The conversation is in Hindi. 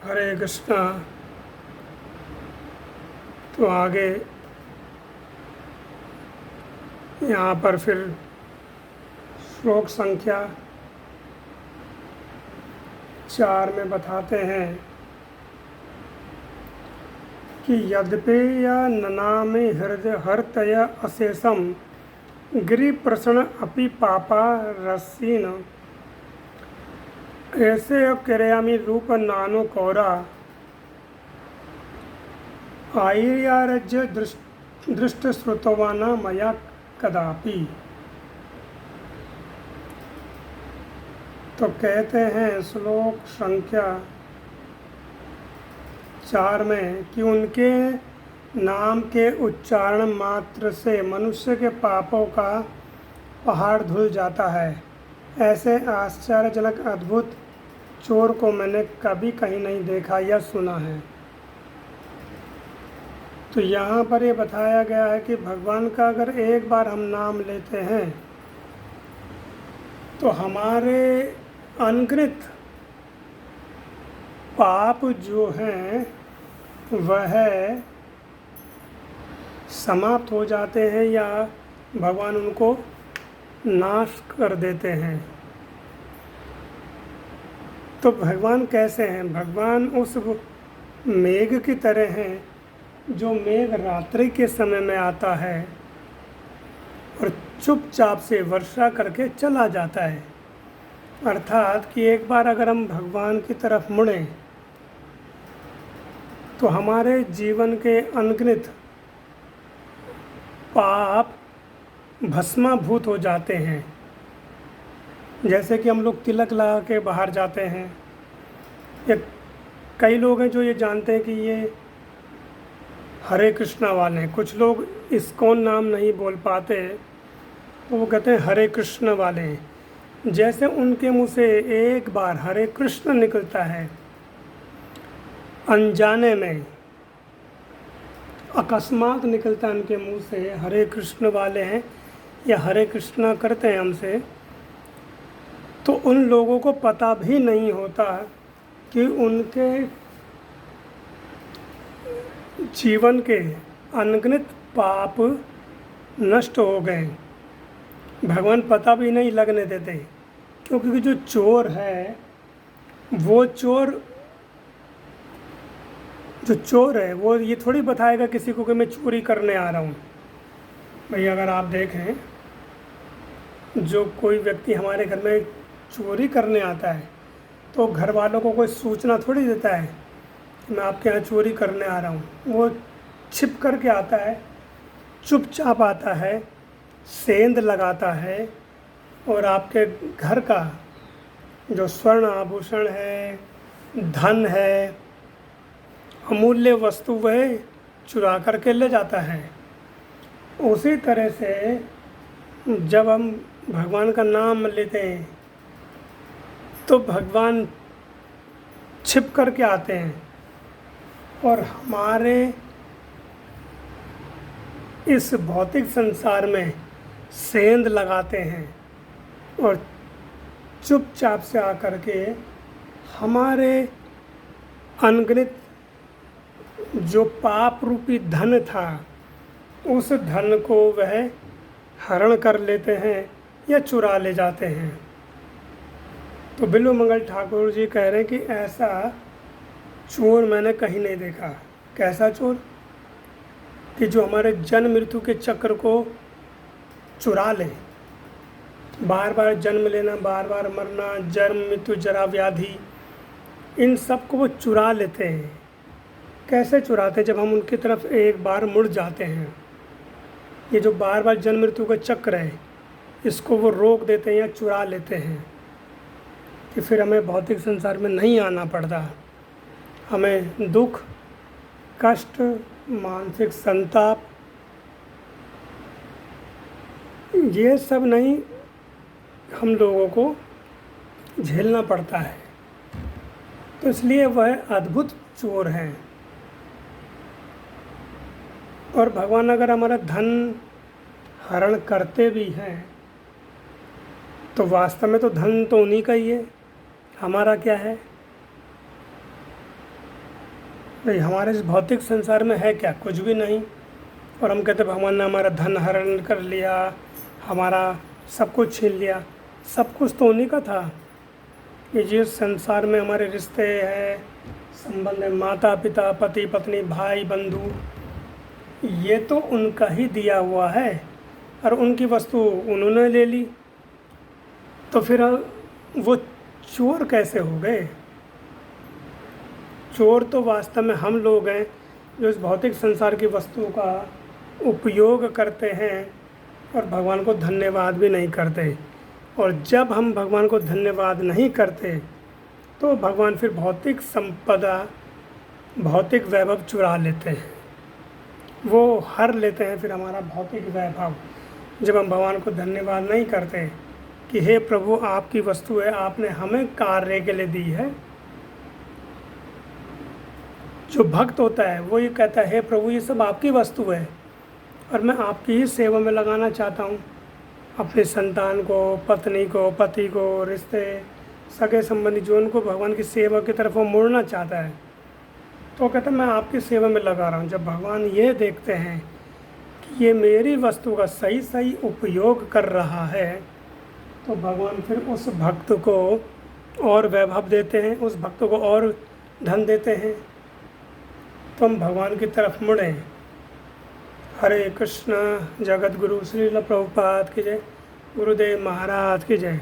हरे कृष्णा। तो आगे यहाँ पर फिर श्लोक संख्या 4 में बताते हैं कि यद्यपेय ननामि हृदय हर्तय अशेषम गिरिप्रसन्न अपि पापा रसीन ऐसे क्रियामि रूप नानो कौरा आयर्यारज्य दृष्ट श्रुतवाना मया कदापि। तो कहते हैं श्लोक संख्या 4 में कि उनके नाम के उच्चारण मात्र से मनुष्य के पापों का पहाड़ धुल जाता है। ऐसे आश्चर्यजनक अद्भुत चोर को मैंने कभी कहीं नहीं देखा या सुना है। तो यहाँ पर ये बताया गया है कि भगवान का अगर एक बार हम नाम लेते हैं तो हमारे अनगिनत पाप जो हैं वह समाप्त हो जाते हैं या भगवान उनको नाश कर देते हैं। तो भगवान कैसे हैं? भगवान उस मेघ की तरह हैं जो मेघ रात्रि के समय में आता है और चुपचाप से वर्षा करके चला जाता है। अर्थात कि एक बार अगर हम भगवान की तरफ मुड़ें तो हमारे जीवन के अनगिनत पाप भस्माभूत हो जाते हैं। जैसे कि हम लोग तिलक लगा के बाहर जाते हैं, या कई लोग हैं जो ये जानते हैं कि ये हरे कृष्णा वाले हैं। कुछ लोग इस्कॉन नाम नहीं बोल पाते तो वो कहते हैं हरे कृष्ण वाले हैं। जैसे उनके मुंह से एक बार हरे कृष्ण निकलता है, अनजाने में अकस्मात निकलता है उनके मुंह से हरे कृष्ण वाले हैं या हरे कृष्णा करते हैं हमसे, तो उन लोगों को पता भी नहीं होता कि उनके जीवन के अनगिनत पाप नष्ट हो गए। भगवान पता भी नहीं लगने देते, क्योंकि जो चोर है वो चोर है वो ये थोड़ी बताएगा किसी को कि मैं चोरी करने आ रहा हूँ। भाई अगर आप देखें, जो कोई व्यक्ति हमारे घर में चोरी करने आता है तो घर वालों को कोई सूचना थोड़ी देता है कि मैं आपके यहाँ चोरी करने आ रहा हूँ। वो छिप कर के आता है, चुपचाप आता है, सेंध लगाता है और आपके घर का जो स्वर्ण आभूषण है, धन है, अमूल्य वस्तु वह चुरा करके ले जाता है। उसी तरह से जब हम भगवान का नाम लेते हैं तो भगवान छिप करके आते हैं और हमारे इस भौतिक संसार में सेंध लगाते हैं और चुपचाप से आकर के हमारे अनगिनत जो पाप रूपी धन था उस धन को वह हरण कर लेते हैं या चुरा ले जाते हैं। तो बिल्व मंगल ठाकुर जी कह रहे हैं कि ऐसा चोर मैंने कहीं नहीं देखा। कैसा चोर? कि जो हमारे जन्म मृत्यु के चक्र को चुरा ले, बार बार जन्म लेना, बार बार मरना, जन्म मृत्यु जरा व्याधि, इन सब को वो चुरा लेते हैं। कैसे चुराते हैं? जब हम उनकी तरफ एक बार मुड़ जाते हैं। ये जो बार बार जन्म मृत्यु का चक्र है इसको वो रोक देते हैं या चुरा लेते हैं कि फिर हमें भौतिक संसार में नहीं आना पड़ता। हमें दुख, कष्ट, मानसिक संताप ये सब नहीं हम लोगों को झेलना पड़ता है। तो इसलिए वह अद्भुत चोर हैं। और भगवान अगर हमारा धन हरण करते भी हैं तो वास्तव में तो धन तो उन्हीं का ही है, हमारा क्या है? भाई हमारे इस भौतिक संसार में है क्या? कुछ भी नहीं। और हम कहते भगवान ने हमारा धन हरण कर लिया, हमारा सब कुछ छीन लिया। सब कुछ तो उन्हीं का था। ये जिस संसार में हमारे रिश्ते हैं, संबंध है, माता पिता, पति पत्नी, भाई बंधु, ये तो उनका ही दिया हुआ है। और उनकी वस्तु उन्होंने ले ली, तो फिर वो चोर कैसे हो गए? चोर तो वास्तव में हम लोग हैं जो इस भौतिक संसार की वस्तुओं का उपयोग करते हैं और भगवान को धन्यवाद भी नहीं करते। और जब हम भगवान को धन्यवाद नहीं करते तो भगवान फिर भौतिक संपदा, भौतिक वैभव चुरा लेते हैं, वो हर लेते हैं फिर हमारा भौतिक वैभव। जब हम भगवान को धन्यवाद नहीं करते कि हे प्रभु आपकी वस्तु है, आपने हमें कार्य के लिए दी है। जो भक्त होता है वो ये कहता है हे प्रभु ये सब आपकी वस्तु है और मैं आपकी ही सेवा में लगाना चाहता हूँ। अपने संतान को, पत्नी को, पति को, रिश्ते, सगे संबंधी जो उनको भगवान की सेवा की तरफ वो मोड़ना चाहता है, तो कहता है मैं आपकी सेवा में लगा रहा हूँ। जब भगवान ये देखते हैं कि ये मेरी वस्तु का सही सही उपयोग कर रहा है, तो भगवान फिर उस भक्त को और वैभव देते हैं, उस भक्त को और धन देते हैं, तो हम भगवान की तरफ मुड़ें। हरे कृष्णा। जगत गुरु श्रील प्रभुपाद की जय। गुरुदेव महाराज की जय।